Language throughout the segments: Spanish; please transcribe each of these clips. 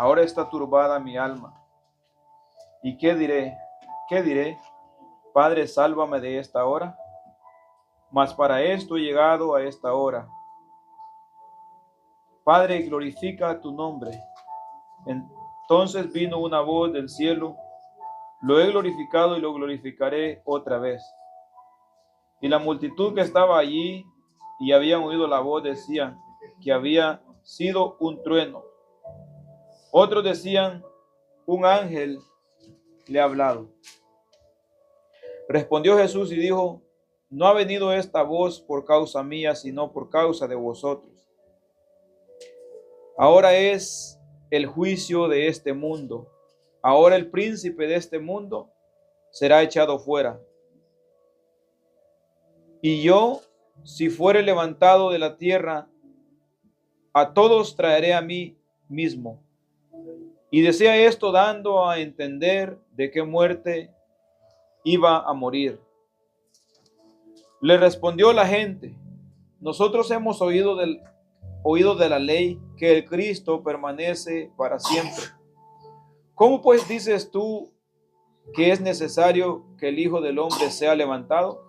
ahora está turbada mi alma. ¿Y qué diré? ¿Qué diré? Padre, sálvame de esta hora. Mas para esto he llegado a esta hora. Padre, glorifica tu nombre. Entonces vino una voz del cielo: lo he glorificado y lo glorificaré otra vez. Y la multitud que estaba allí y habían oído la voz decían que había sido un trueno. Otros decían: un ángel le ha hablado. Respondió Jesús y dijo: no ha venido esta voz por causa mía, sino por causa de vosotros. Ahora es el juicio de este mundo. Ahora el príncipe de este mundo será echado fuera. Y yo, si fuere levantado de la tierra, a todos traeré a mí mismo. Y decía esto dando a entender de qué muerte iba a morir. Le respondió la gente: nosotros hemos oído de la ley que el Cristo permanece para siempre. ¿Cómo pues dices tú que es necesario que el Hijo del Hombre sea levantado?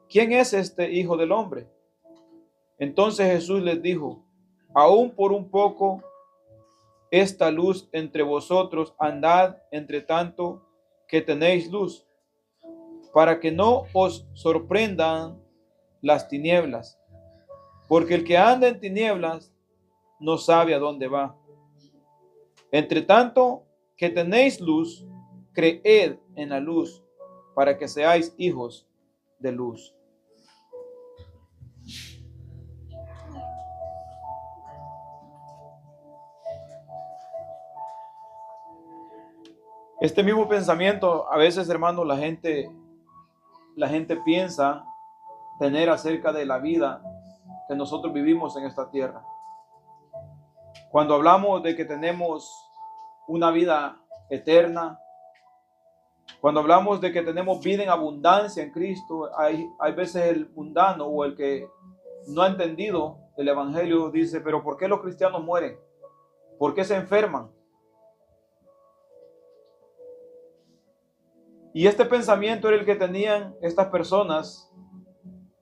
¿Quién es este Hijo del Hombre? Entonces Jesús les dijo: aún por un poco esta luz entre vosotros, andad entre tanto que tenéis luz, para que no os sorprendan las tinieblas, porque el que anda en tinieblas no sabe a dónde va. Entre tanto que tenéis luz, creed en la luz, para que seáis hijos de luz. Este mismo pensamiento, a veces, hermanos, la gente piensa tener acerca de la vida que nosotros vivimos en esta tierra. Cuando hablamos de que tenemos una vida eterna, cuando hablamos de que tenemos vida en abundancia en Cristo, hay veces el mundano o el que no ha entendido el evangelio dice: pero ¿por qué los cristianos mueren? ¿Por qué se enferman? Y este pensamiento era el que tenían estas personas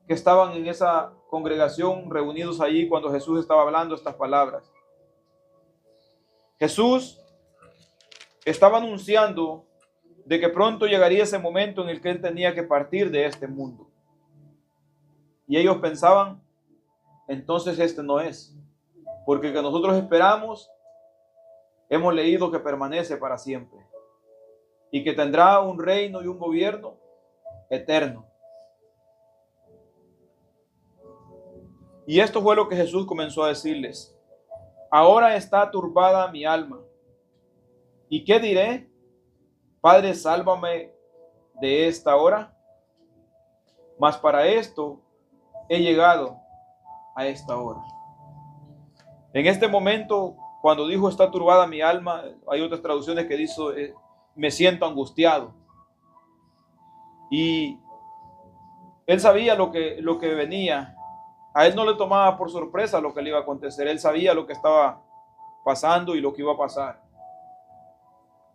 que estaban en esa congregación reunidos allí cuando Jesús estaba hablando estas palabras. Jesús estaba anunciando de que pronto llegaría ese momento en el que él tenía que partir de este mundo. Y ellos pensaban: entonces este no es, porque el que nosotros esperamos, hemos leído que permanece para siempre y que tendrá un reino y un gobierno eterno. Y esto fue lo que Jesús comenzó a decirles: ahora está turbada mi alma. ¿Y qué diré? Padre, sálvame de esta hora. Mas para esto he llegado a esta hora. En este momento, cuando dijo está turbada mi alma, hay otras traducciones que dicen me siento angustiado. Y él sabía lo que venía. A él no le tomaba por sorpresa lo que le iba a acontecer. Él sabía lo que estaba pasando y lo que iba a pasar.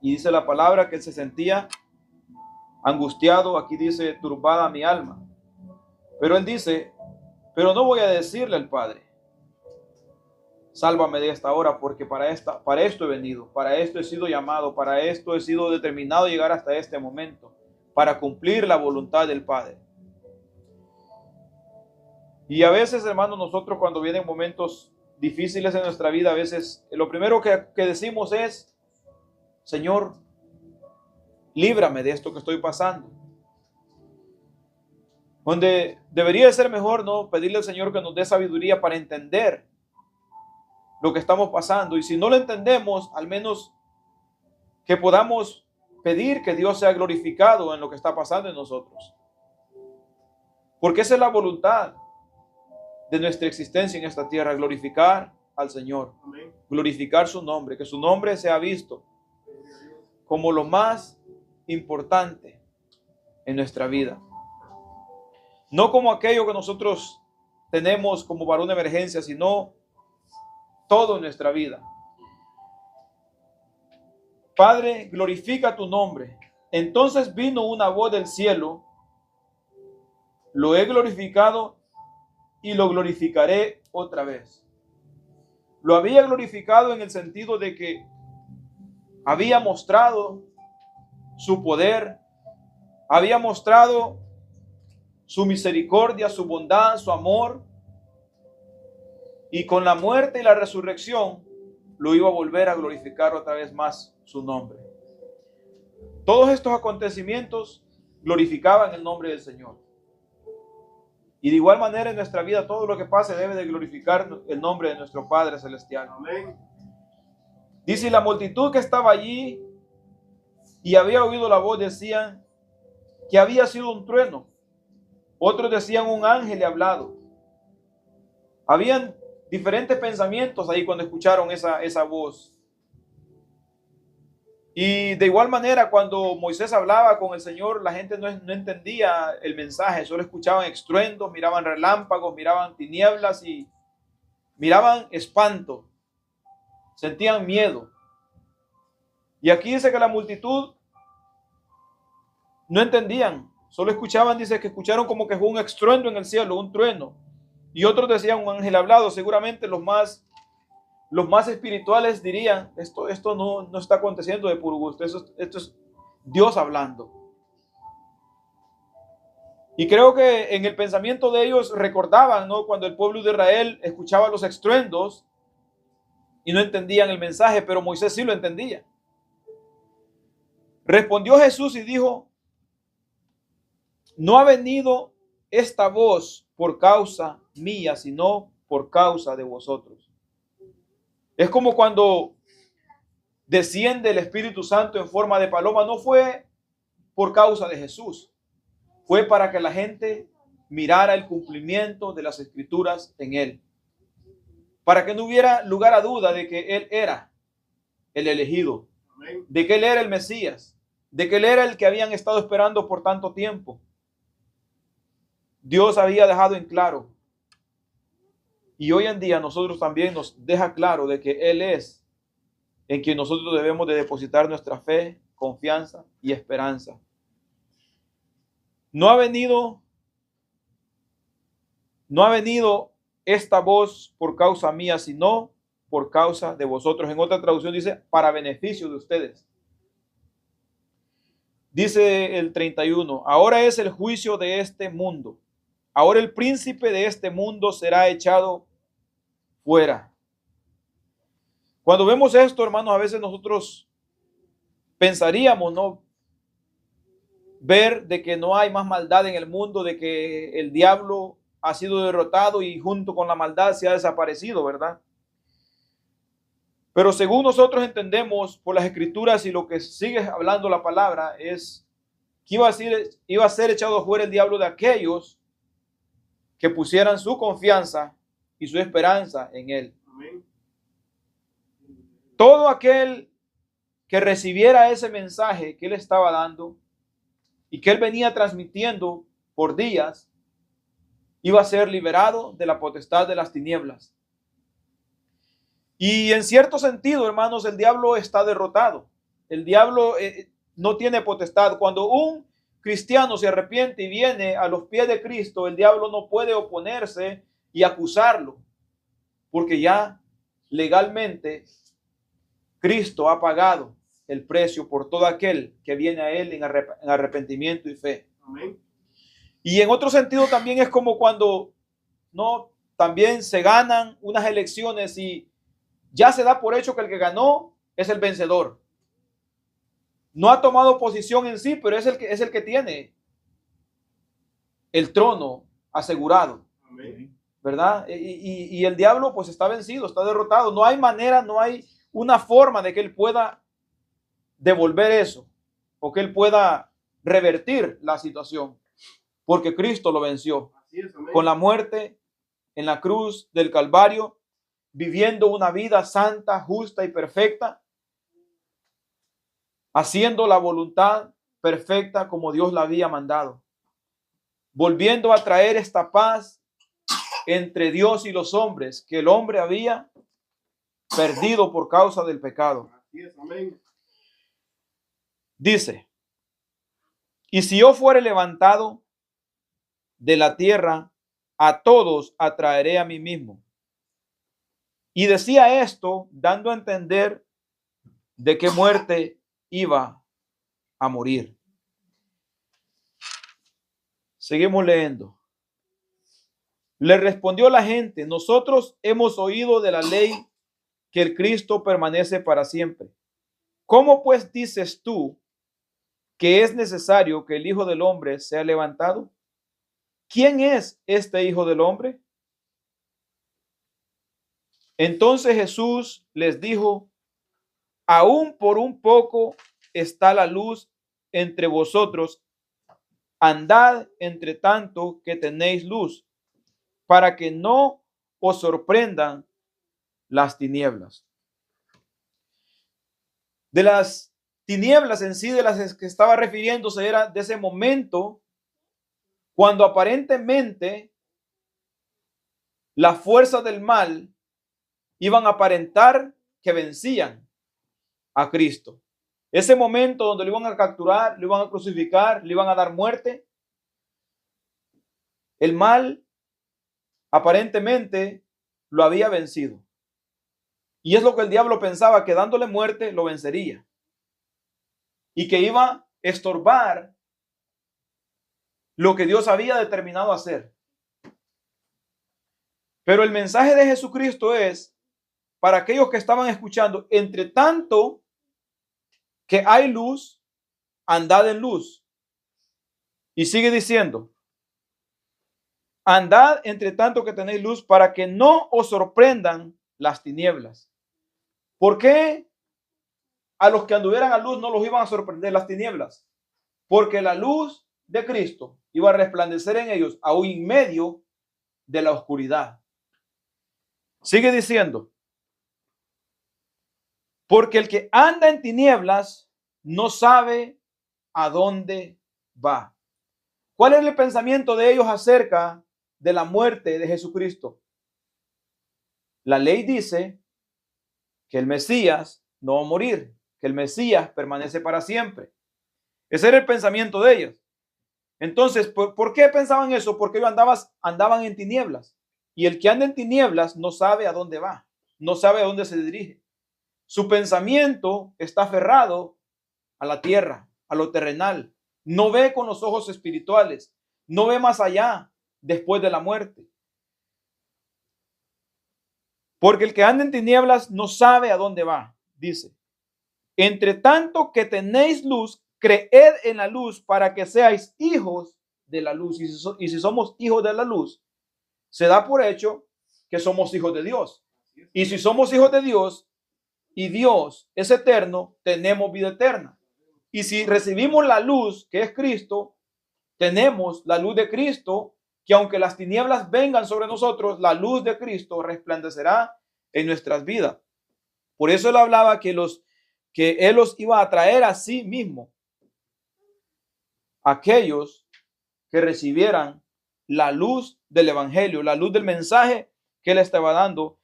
Y dice la palabra que él se sentía angustiado. Aquí dice turbada mi alma. Pero él dice: pero no voy a decirle al Padre, sálvame de esta hora, porque para esto he venido, para esto he sido llamado, para esto he sido determinado a llegar hasta este momento, para cumplir la voluntad del Padre. Y a veces, hermanos, nosotros cuando vienen momentos difíciles en nuestra vida, a veces lo primero que decimos es: Señor, líbrame de esto que estoy pasando. Donde debería ser mejor, ¿no?, pedirle al Señor que nos dé sabiduría para entender lo que estamos pasando. Y si no lo entendemos, al menos que podamos pedir que Dios sea glorificado en lo que está pasando en nosotros. Porque esa es la voluntad de nuestra existencia en esta tierra: glorificar al Señor, glorificar su nombre, que su nombre sea visto como lo más importante en nuestra vida. No como aquello que nosotros tenemos como para una emergencia, sino todo en nuestra vida. Padre, glorifica tu nombre. Entonces vino una voz del cielo, lo he glorificado y lo glorificaré otra vez. Lo había glorificado en el sentido de que había mostrado su poder, había mostrado su misericordia, su bondad, su amor, y con la muerte y la resurrección lo iba a volver a glorificar otra vez más su nombre. Todos estos acontecimientos glorificaban el nombre del Señor. Y de igual manera en nuestra vida todo lo que pase debe de glorificar el nombre de nuestro Padre Celestial. Amén. Dice, la multitud que estaba allí y había oído la voz decían que había sido un trueno. Otros decían un ángel le ha hablado. Habían diferentes pensamientos ahí cuando escucharon esa voz. Y de igual manera cuando Moisés hablaba con el Señor, la gente no entendía el mensaje, solo escuchaban estruendos, miraban relámpagos, miraban tinieblas y miraban espanto, sentían miedo. Y aquí dice que la multitud no entendían, solo escuchaban, dice que escucharon como que fue un estruendo en el cielo, un trueno. Y otros decían un ángel hablado. Seguramente los más espirituales dirían, esto no está aconteciendo de puro gusto, esto es Dios hablando. Y creo que en el pensamiento de ellos recordaban, ¿no?, cuando el pueblo de Israel escuchaba los estruendos y no entendían el mensaje, pero Moisés sí lo entendía. Respondió Jesús y dijo, no ha venido esta voz por causa mía, sino por causa de vosotros. Es como cuando desciende el Espíritu Santo en forma de paloma, no fue por causa de Jesús, fue para que la gente mirara el cumplimiento de las Escrituras en él, para que no hubiera lugar a duda de que él era el elegido, de que él era el Mesías, de que él era el que habían estado esperando por tanto tiempo. Dios había dejado en claro, y hoy en día nosotros también nos deja claro de que él es en quien nosotros debemos de depositar nuestra fe, confianza y esperanza. No ha venido esta voz por causa mía, sino por causa de vosotros. En otra traducción dice, para beneficio de ustedes. Dice el 31, ahora es el juicio de este mundo. Ahora el príncipe de este mundo será echado fuera. Cuando vemos esto, hermanos, a veces nosotros pensaríamos, ¿no?, ver de que no hay más maldad en el mundo, de que el diablo ha sido derrotado y junto con la maldad se ha desaparecido, ¿verdad? Pero según nosotros entendemos por las Escrituras y lo que sigue hablando la palabra, es que iba a ser echado fuera el diablo de aquellos que pusieran su confianza y su esperanza en él. Amén. Todo aquel que recibiera ese mensaje que él estaba dando y que él venía transmitiendo por días, iba a ser liberado de la potestad de las tinieblas. Y en cierto sentido, hermanos, el diablo está derrotado. El diablo no tiene potestad. Cuando un cristiano se arrepiente y viene a los pies de Cristo, el diablo no puede oponerse y acusarlo, porque ya legalmente Cristo ha pagado el precio por todo aquel que viene a él en arrepentimiento y fe. Amén. Y en otro sentido también es como cuando no también se ganan unas elecciones y ya se da por hecho que el que ganó es el vencedor. No ha tomado posición en sí, pero es el que tiene el trono asegurado. Amén. ¿Verdad? Y el diablo pues está vencido, está derrotado. No hay manera, no hay una forma de que él pueda devolver eso o que él pueda revertir la situación, porque Cristo lo venció. Así es, con la muerte en la cruz del Calvario, viviendo una vida santa, justa y perfecta, haciendo la voluntad perfecta como Dios la había mandado, volviendo a traer esta paz entre Dios y los hombres que el hombre había perdido por causa del pecado. Así es, amén. Dice, y si yo fuere levantado de la tierra, a todos atraeré a mí mismo. Y decía esto dando a entender de qué muerte iba a morir. Seguimos leyendo. Le respondió la gente, nosotros hemos oído de la ley que el Cristo permanece para siempre. ¿Cómo pues dices tú que es necesario que el Hijo del Hombre sea levantado? ¿Quién es este Hijo del Hombre? Entonces Jesús les dijo, aún por un poco está la luz entre vosotros, andad entre tanto que tenéis luz, para que no os sorprendan las tinieblas. De las tinieblas en sí, de las que estaba refiriéndose, era de ese momento cuando aparentemente las fuerzas del mal iban a aparentar que vencían a Cristo. Ese momento donde lo iban a capturar, lo iban a crucificar, le iban a dar muerte. El mal aparentemente lo había vencido. Y es lo que el diablo pensaba, que dándole muerte lo vencería. Y que iba a estorbar lo que Dios había determinado hacer. Pero el mensaje de Jesucristo es para aquellos que estaban escuchando, entre tanto que hay luz, andad en luz. Y sigue diciendo, andad entre tanto que tenéis luz para que no os sorprendan las tinieblas. ¿Por qué a los que anduvieran a luz no los iban a sorprender las tinieblas? Porque la luz de Cristo iba a resplandecer en ellos aún en medio de la oscuridad. Sigue diciendo, porque el que anda en tinieblas no sabe a dónde va. ¿Cuál es el pensamiento de ellos acerca de la muerte de Jesucristo? La ley dice que el Mesías no va a morir, que el Mesías permanece para siempre. Ese era el pensamiento de ellos. Entonces, ¿por qué pensaban eso? Porque ellos andaban en tinieblas. Y el que anda en tinieblas no sabe a dónde va, no sabe a dónde se dirige. Su pensamiento está aferrado a la tierra, a lo terrenal. No ve con los ojos espirituales, no ve más allá después de la muerte. Porque el que anda en tinieblas no sabe a dónde va, dice. Entre tanto que tenéis luz, creed en la luz para que seáis hijos de la luz. Y si somos hijos de la luz, se da por hecho que somos hijos de Dios. Y si somos hijos de Dios y Dios es eterno, tenemos vida eterna. Y si recibimos la luz que es Cristo, tenemos la luz de Cristo, que aunque las tinieblas vengan sobre nosotros, la luz de Cristo resplandecerá en nuestras vidas. Por eso él hablaba que él los iba a traer a sí mismo, aquellos que recibieran la luz del evangelio, la luz del mensaje que él estaba dando.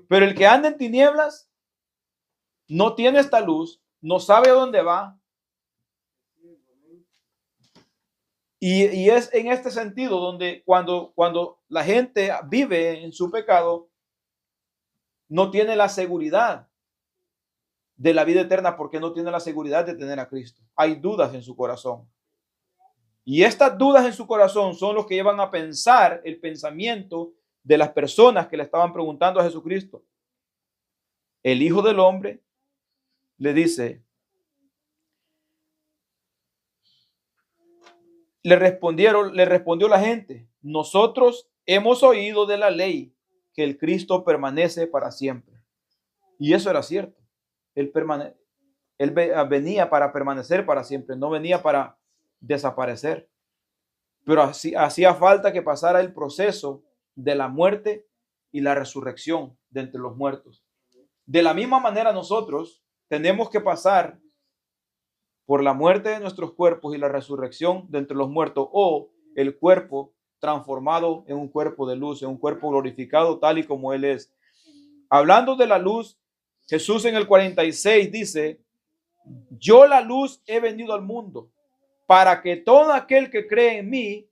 Pero el que anda en tinieblas no tiene esta luz, no sabe a dónde va. Y es en este sentido donde cuando la gente vive en su pecado, no tiene la seguridad de la vida eterna porque no tiene la seguridad de tener a Cristo. Hay dudas en su corazón. Y estas dudas en su corazón son los que llevan a pensar el pensamiento de las personas que le estaban preguntando a Jesucristo. El Hijo del Hombre le dice, le respondió la gente, nosotros hemos oído de la ley que el Cristo permanece para siempre. Y eso era cierto. Él venía para permanecer para siempre, no venía para desaparecer. Pero hacía falta que pasara el proceso de la muerte y la resurrección de entre los muertos. De la misma manera nosotros tenemos que pasar por la muerte de nuestros cuerpos y la resurrección de entre los muertos, o el cuerpo transformado en un cuerpo de luz, en un cuerpo glorificado tal y como Él es. Hablando de la luz, Jesús en el 46 dice, Yo la luz he venido al mundo para que todo aquel que cree en mí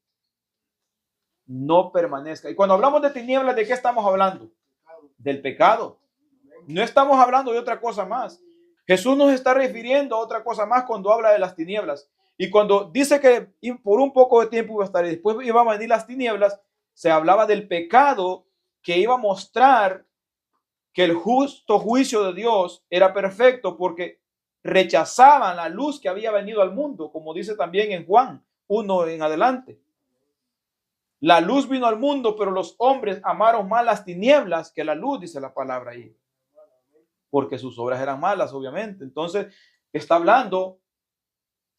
no permanezca. Y cuando hablamos de tinieblas, ¿de qué estamos hablando? Del pecado. No estamos hablando de otra cosa más. Jesús nos está refiriendo a otra cosa más cuando habla de las tinieblas. Y cuando dice que por un poco de tiempo iba a estar y después iban a venir las tinieblas, se hablaba del pecado que iba a mostrar que el justo juicio de Dios era perfecto porque rechazaban la luz que había venido al mundo, como dice también en Juan 1 en adelante. La luz vino al mundo, pero los hombres amaron más las tinieblas que la luz, dice la palabra ahí. Porque sus obras eran malas, obviamente. Entonces, está hablando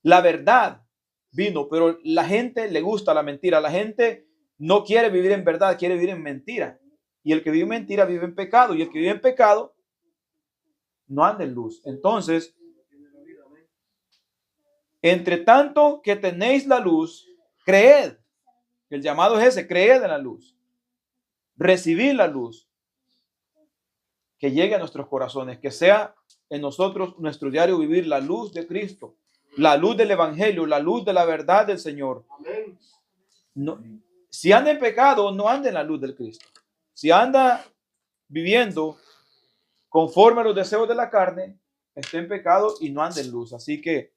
la verdad vino, pero la gente le gusta la mentira. La gente no quiere vivir en verdad, quiere vivir en mentira. Y el que vive en mentira vive en pecado. Y el que vive en pecado no anda en luz. Entonces, entre tanto que tenéis la luz, creed. El llamado es ese, creed en la luz. Recibid la luz. Que llegue a nuestros corazones, que sea en nosotros nuestro diario vivir la luz de Cristo, la luz del Evangelio, la luz de la verdad del Señor. No, si anda en pecado, no anda en la luz del Cristo. Si anda viviendo conforme a los deseos de la carne, está en pecado y no anda en luz. Así que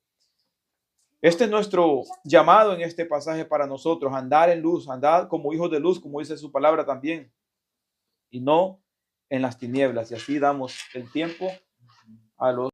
este es nuestro llamado en este pasaje para nosotros, andar en luz, andar como hijos de luz, como dice su palabra también, y no en las tinieblas. Y así damos el tiempo a los